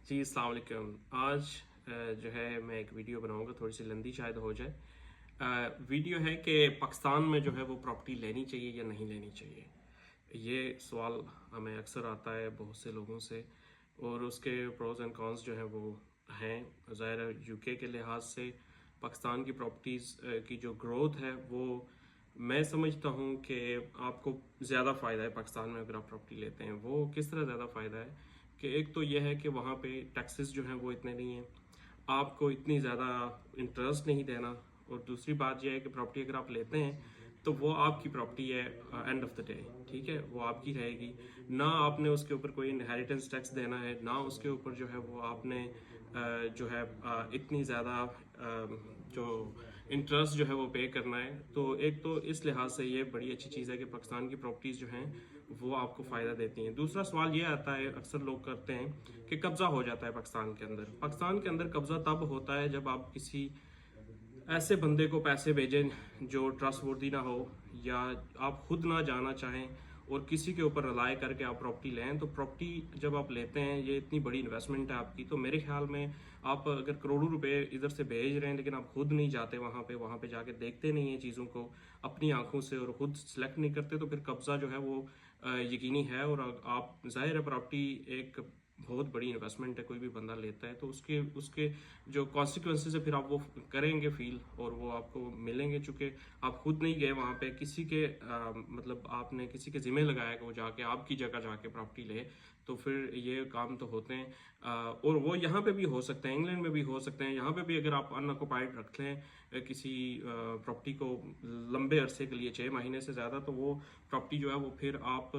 जी, अस्सलाम वालेकुम। आज जो है मैं एक वीडियो बनाऊंगा, थोड़ी सी लंबी शायद हो जाए। वीडियो है कि पाकिस्तान में जो है वो प्रॉपर्टी लेनी चाहिए या नहीं लेनी चाहिए। ये सवाल हमें अक्सर आता है बहुत से लोगों से, और उसके प्रोज एंड कॉन्स जो है वो हैं। ज़ाहिर है यूके के लिहाज से पाकिस्तान की प्रॉपर्टीज़ की जो ग्रोथ है वो मैं समझता हूँ कि आपको ज़्यादा फ़ायदा है पाकिस्तान में अगर आप प्रॉपर्टी लेते हैं। वो किस तरह ज़्यादा फ़ायदा है कि एक तो यह है कि वहाँ पे टैक्सेस जो हैं वो इतने नहीं हैं, आपको इतनी ज़्यादा इंटरेस्ट नहीं देना। और दूसरी बात यह है कि प्रॉपर्टी अगर आप लेते हैं तो वो आपकी प्रॉपर्टी है एंड ऑफ द डे, ठीक है, वो आपकी रहेगी। ना आपने उसके ऊपर कोई इनहेरिटेंस टैक्स देना है, ना उसके ऊपर जो है वो आपने जो है इतनी ज़्यादा जो इंटरेस्ट जो है वो पे करना है। तो एक तो इस लिहाज से ये बड़ी अच्छी चीज़ है कि पाकिस्तान की प्रॉपर्टीज़ जो हैं वो आपको फ़ायदा देती हैं। दूसरा सवाल ये आता है, अक्सर लोग करते हैं कि कब्ज़ा हो जाता है पाकिस्तान के अंदर। पाकिस्तान के अंदर कब्ज़ा तब होता है जब आप किसी ऐसे बंदे को पैसे भेजें जो ट्रस्टवर्दी ना हो, या आप खुद ना जाना चाहें और किसी के ऊपर रिलाय करके आप प्रॉपर्टी लें। तो प्रॉपर्टी जब आप लेते हैं, ये इतनी बड़ी इन्वेस्टमेंट है आपकी, तो मेरे ख्याल में आप अगर करोड़ों रुपए इधर से भेज रहे हैं लेकिन आप खुद नहीं जाते वहाँ पे जाके देखते नहीं हैं चीज़ों को अपनी आंखों से और खुद सेलेक्ट नहीं करते, तो फिर कब्जा जो है वो यकीनी है। और आप ज़ाहिर है प्रॉपर्टी एक बहुत बड़ी इन्वेस्टमेंट है, कोई भी बंदा लेता है तो उसके उसके जो कॉन्सिक्वेंसेज है फिर आप वो करेंगे फील, और वो आपको मिलेंगे। चूंकि आप खुद नहीं गए वहाँ पे, किसी के मतलब आपने किसी के जिम्मे लगाया कि वो जाके आपकी जगह जाके प्रॉपर्टी ले, तो फिर ये काम तो होते हैं। और वो यहाँ पे भी हो सकते हैं, इंग्लैंड में भी हो सकते हैं। यहाँ पे भी अगर आप अनऑक्युपाइड रख लें किसी प्रॉपर्टी को लंबे अरसे के लिए 6 महीने से ज़्यादा, तो वो प्रॉपर्टी जो है वो फिर आप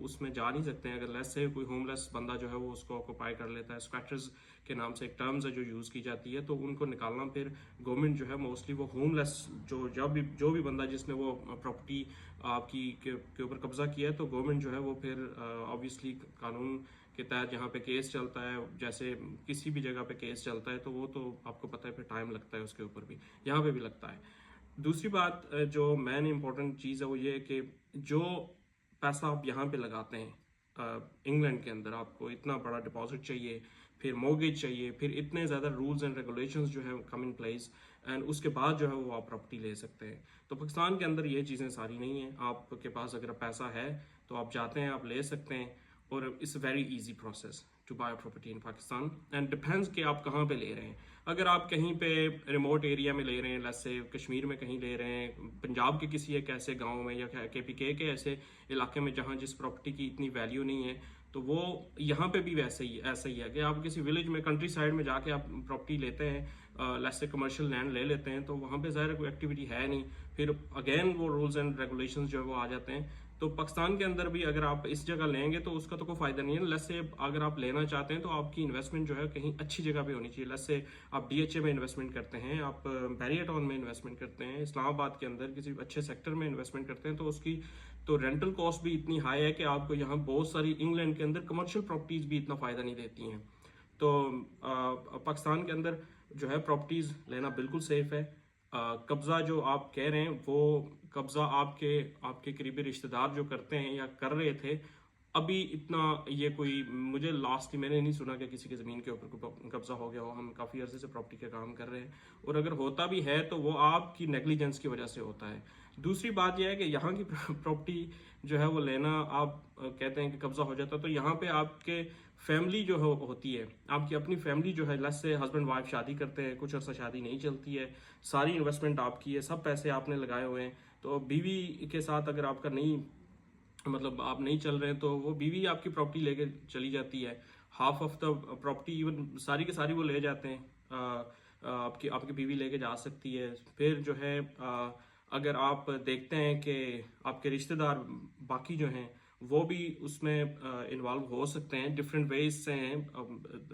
उसमें जा नहीं सकते हैं। अगर लेस से कोई होमलेस बंदा जो है वो उसको ऑक्युपाई कर लेता है, स्क्वैटर्स के नाम से एक टर्म्स है जो यूज़ की जाती है, तो उनको निकालना फिर गवर्नमेंट जो है मोस्टली वो होमलेस जो भी बंदा जिसने वो प्रॉपर्टी आपकी के ऊपर कब्जा किया है, तो गवर्नमेंट जो है वो फिर ऑब्वियसली कानून के तहत जहाँ पे केस चलता है, जैसे किसी भी जगह पे केस चलता है, तो वो तो आपको पता है फिर टाइम लगता है उसके ऊपर भी, यहाँ पे भी लगता है। दूसरी बात जो मेन इंपॉर्टेंट चीज़ है वो ये है कि जो पैसा आप यहाँ पे लगाते हैं इंग्लैंड के अंदर, आपको इतना बड़ा डिपॉजिट चाहिए, फिर मोर्गेज चाहिए, फिर इतने ज़्यादा रूल्स एंड रेगुलेशंस जो है कम इन प्लेस, एंड उसके बाद जो है वो आप प्रॉपर्टी ले सकते हैं। तो पाकिस्तान के अंदर ये चीज़ें सारी नहीं हैं। आपके पास अगर पैसा है तो आप जाते हैं, आप ले सकते हैं, और it's a very easy process to buy property in Pakistan. And depends कि आप कहाँ पे ले रहे हैं। अगर आप कहीं पे रिमोट एरिया में ले रहे हैं, जैसे कश्मीर में कहीं ले रहे हैं, पंजाब के किसी एक ऐसे गांव में, या KPK के ऐसे इलाके में जहाँ जिस प्रॉपर्टी की इतनी वैल्यू नहीं है, तो वो यहाँ पे भी वैसे ही ऐसा ही है कि आप किसी विलेज में, कंट्री साइड में जाके आप प्रॉपर्टी लेते हैं, लेट्स से कमर्शियल लैंड ले लेते हैं, तो वहाँ पे ज़ाहिर कोई एक्टिविटी है नहीं, फिर अगेन वो रूल्स एंड रेगुलेशंस जो है वो आ जाते हैं। तो पाकिस्तान के अंदर भी अगर आप इस जगह लेंगे तो उसका तो कोई फायदा नहीं है। लेट्स से अगर आप लेना चाहते हैं तो आपकी इन्वेस्टमेंट जो है कहीं अच्छी जगह पे होनी चाहिए। लेट्स से आप DHA में इन्वेस्टमेंट करते हैं, आप बैरियर टाउन में इन्वेस्टमेंट करते हैं, इस्लामाबाद के अंदर किसी अच्छे सेक्टर में इन्वेस्टमेंट करते हैं, तो उसकी तो रेंटल कॉस्ट भी इतनी हाई है कि आपको यहाँ बहुत सारी इंग्लैंड के अंदर कमर्शियल प्रॉपर्टीज भी इतना फायदा नहीं देती हैं। तो पाकिस्तान के अंदर जो है प्रॉपर्टीज लेना बिल्कुल सेफ है। कब्जा जो आप कह रहे हैं वो कब्जा आपके आपके करीबी रिश्तेदार जो करते हैं या कर रहे थे, अभी इतना ये कोई, मुझे लास्ट मैंने नहीं सुना कि किसी की ज़मीन के ऊपर कब्जा हो गया हो। हम काफ़ी अरसे से प्रॉपर्टी का काम कर रहे हैं, और अगर होता भी है तो वो आपकी नेग्लिजेंस की वजह से होता है। दूसरी बात यह है कि यहाँ की प्रॉपर्टी जो है वो लेना, आप कहते हैं कि कब्जा हो जाता है, तो यहाँ पे आपके फैमिली जो होती है, आपकी अपनी फैमिली जो है, लेट्स से हस्बैंड वाइफ शादी करते हैं, कुछ अर्सा शादी नहीं चलती है, सारी इन्वेस्टमेंट आपकी है, सब पैसे आपने लगाए हुए हैं, तो बीवी के साथ अगर आपका नहीं, मतलब आप नहीं चल रहे हैं, तो वो बीवी आपकी प्रॉपर्टी लेके चली जाती है। Half of the property, even सारी की सारी वो ले जाते हैं। आपकी आपकी बीवी लेके जा सकती है। फिर जो है अगर आप देखते हैं कि आपके रिश्तेदार बाकी जो हैं वो भी उसमें इन्वॉल्व हो सकते हैं, डिफरेंट वेज से हैं।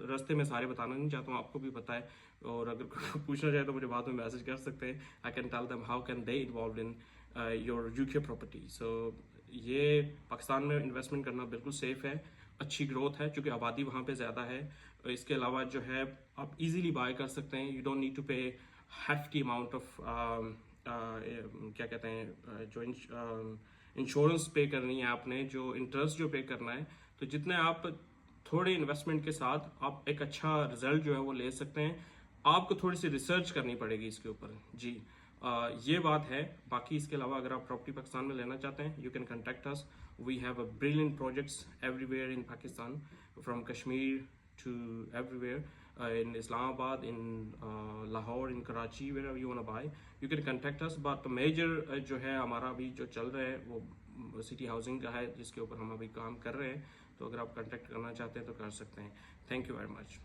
रास्ते में सारे बताना नहीं चाहता हूँ, आपको भी पता है, और अगर पूछना चाहे तो मुझे बाद में मैसेज कर सकते हैं। I can tell them how can they involve in your UK property. So ये पाकिस्तान में इन्वेस्टमेंट करना बिल्कुल सेफ है, अच्छी ग्रोथ है क्योंकि आबादी वहाँ पे ज़्यादा है। इसके अलावा जो है आप इजीली बाय कर सकते हैं, यू डोंट नीड टू पे हैफ्टी अमाउंट ऑफ क्या कहते हैं जो इंश्योरेंस पे करनी है आपने, जो इंटरेस्ट जो पे करना है, तो जितने आप थोड़े इन्वेस्टमेंट के साथ आप एक अच्छा रिजल्ट जो है वो ले सकते हैं। आपको थोड़ी सी रिसर्च करनी पड़ेगी इसके ऊपर जी। ये बात है। बाकी इसके अलावा अगर आप प्रॉपर्टी पाकिस्तान में लेना चाहते हैं, you can contact us. We have a brilliant projects everywhere in Pakistan, from Kashmir to everywhere, in Islamabad, in Lahore, in Karachi, wherever you want to buy, you can contact us. But major जो है हमारा अभी जो चल रहा है वो city housing का है, जिसके ऊपर हम अभी काम कर रहे हैं। तो अगर आप कांटेक्ट करना चाहते हैं तो कर सकते हैं। Thank you very much.